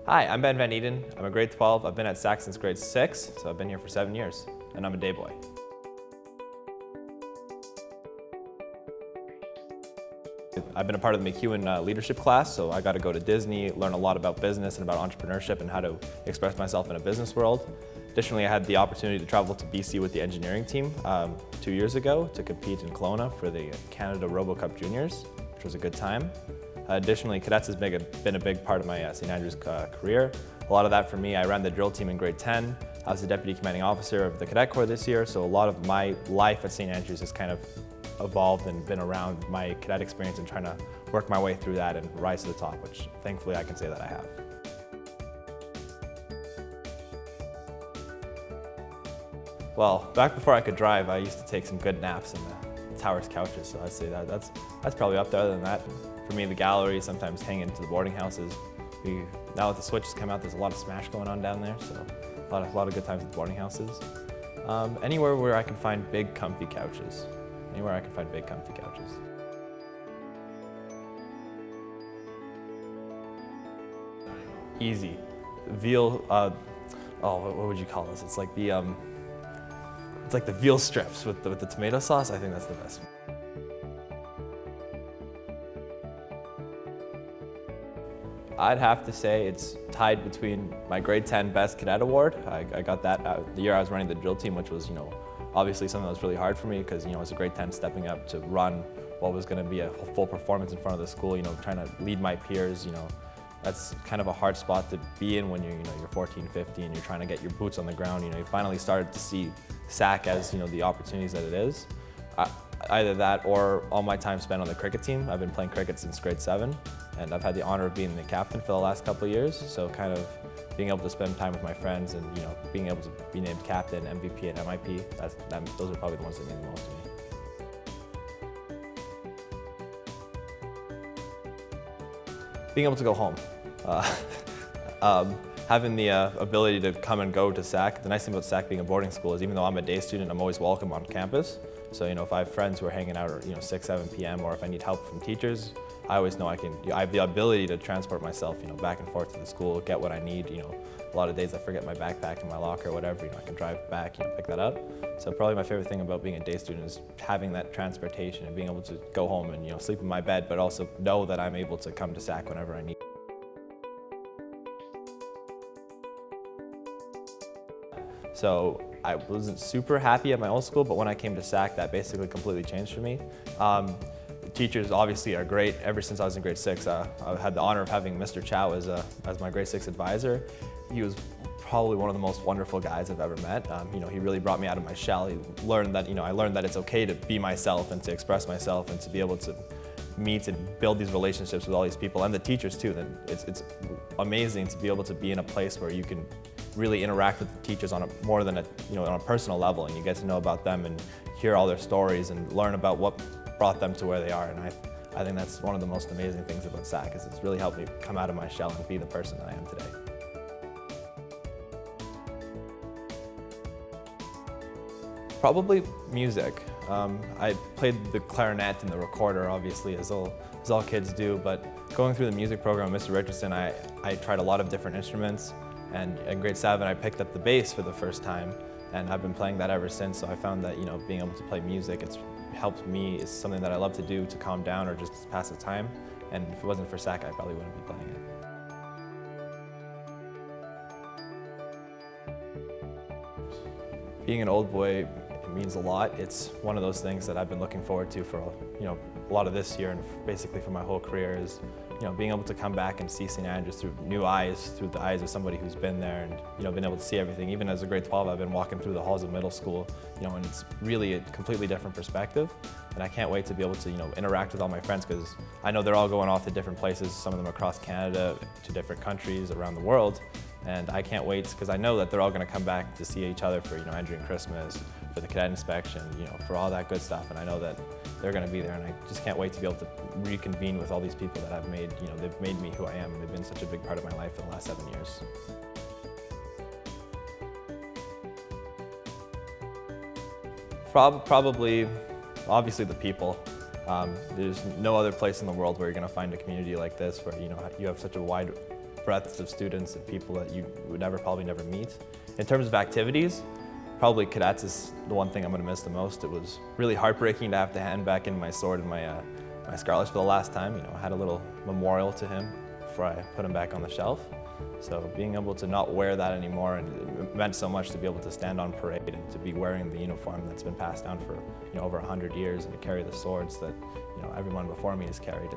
Hi, I'm Ben Van Eeden. I'm a grade 12. I've been at SAC since grade 6, so I've been here for 7 years, and I'm a day boy. I've been a part of the McEwen leadership class, so I got to go to Disney, learn a lot about business and about entrepreneurship and how to express myself in a business world. Additionally, I had the opportunity to travel to BC with the engineering team 2 years ago to compete in Kelowna for the Canada RoboCup Juniors, which was a good time. Additionally, cadets has been a big part of my St. Andrews career. A lot of that for me, I ran the drill team in grade 10. I was the Deputy Commanding Officer of the Cadet Corps this year, so a lot of my life at St. Andrews has kind of evolved and been around my cadet experience and trying to work my way through that and rise to the top, which thankfully I can say that I have. Well, back before I could drive, I used to take some good naps in the tower's couches, so I'd say that's probably up there. Other than that, for me, the gallery, sometimes hang into the boarding houses. Now that the Switch has come out, there's a lot of Smash going on down there, so a lot of good times at the boarding houses. Anywhere where I can find big, comfy couches. Anywhere I can find big, comfy couches. Easy. Veal, what would you call this? It's like the veal strips with the tomato sauce. I think that's the best. I'd have to say it's tied between my grade 10 Best Cadet Award. I got that the year I was running the drill team, which was, obviously something that was really hard for me because, as a grade 10 stepping up to run what was going to be a full performance in front of the school, trying to lead my peers, that's kind of a hard spot to be in when you're 14, 15, and you're trying to get your boots on the ground. You finally started to see SAC as, the opportunities that it is. Either that or all my time spent on the cricket team. I've been playing cricket since grade 7, and I've had the honor of being the captain for the last couple of years. So kind of being able to spend time with my friends and being able to be named captain, MVP, and MIP, those are probably the ones that mean the most to me. Being able to go home. Having the ability to come and go to SAC. The nice thing about SAC being a boarding school is even though I'm a day student, I'm always welcome on campus. So if I have friends who are hanging out at 6, 7 p.m. or if I need help from teachers, I always know I have the ability to transport myself back and forth to the school, get what I need. A lot of days I forget my backpack in my locker or whatever, I can drive back, pick that up. So probably my favorite thing about being a day student is having that transportation and being able to go home and sleep in my bed, but also know that I'm able to come to SAC whenever I need. So I wasn't super happy at my old school, but when I came to SAC, that basically completely changed for me. The teachers obviously are great. Ever since I was in grade 6, I had the honor of having Mr. Chow as my grade 6 advisor. He was probably one of the most wonderful guys I've ever met. He really brought me out of my shell. He learned that, I learned that it's okay to be myself and to express myself and to be able to meet and build these relationships with all these people and the teachers too. Then it's amazing to be able to be in a place where you can really interact with the teachers on more than on a personal level, and you get to know about them and hear all their stories and learn about what brought them to where they are. And I think that's one of the most amazing things about SAC is it's really helped me come out of my shell and be the person that I am today. Probably music. I played the clarinet and the recorder, obviously, as all kids do, but going through the music program with Mr. Richardson, I tried a lot of different instruments. And in grade 7, I picked up the bass for the first time, and I've been playing that ever since. So I found that being able to play music, it's helped me. It's something that I love to do to calm down or just to pass the time. And if it wasn't for SAC, I probably wouldn't be playing it. Being an old boy, it means a lot. It's one of those things that I've been looking forward to for a lot of this year and basically for my whole career is being able to come back and see St. Andrews through new eyes, through the eyes of somebody who's been there and been able to see everything. Even as a grade 12, I've been walking through the halls of middle school, and it's really a completely different perspective. And I can't wait to be able to interact with all my friends because I know they're all going off to different places, some of them across Canada, to different countries around the world. And I can't wait because I know that they're all going to come back to see each other for entering Christmas, for the cadet inspection, for all that good stuff. And I know that they're going to be there, and I just can't wait to be able to reconvene with all these people that I've made. They've made me who I am, and they've been such a big part of my life for the last 7 years. Probably, obviously, the people. There's no other place in the world where you're going to find a community like this, where you have such a wide breadths of students and people that you would probably never meet. In terms of activities, probably cadets is the one thing I'm going to miss the most. It was really heartbreaking to have to hand back in my sword and my scarlets for the last time. You know, I had a little memorial to him before I put him back on the shelf. So being able to not wear that anymore, and it meant so much to be able to stand on parade and to be wearing the uniform that's been passed down for over 100 years, and to carry the swords that everyone before me has carried.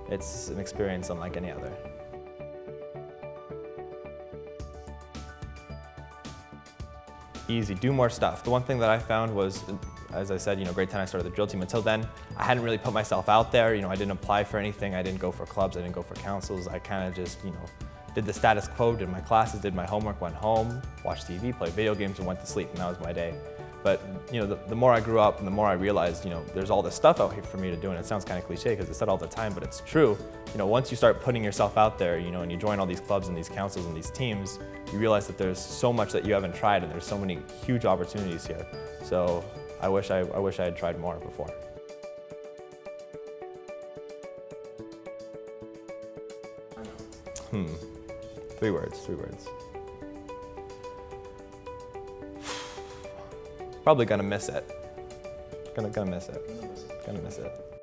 It's an experience unlike any other. Easy, do more stuff. The one thing that I found was, as I said, grade 10 I started the drill team. Until then, I hadn't really put myself out there. I didn't apply for anything. I didn't go for clubs. I didn't go for councils. I kind of just, did the status quo, did my classes, did my homework, went home, watched TV, played video games, and went to sleep, and that was my day. But the more I grew up and the more I realized, there's all this stuff out here for me to do, and it sounds kind of cliche because it's said all the time, but it's true. Once you start putting yourself out there, and you join all these clubs and these councils and these teams, you realize that there's so much that you haven't tried, and there's so many huge opportunities here. So I wish I had tried more before. Three words. Probably gonna miss it. Gonna miss it.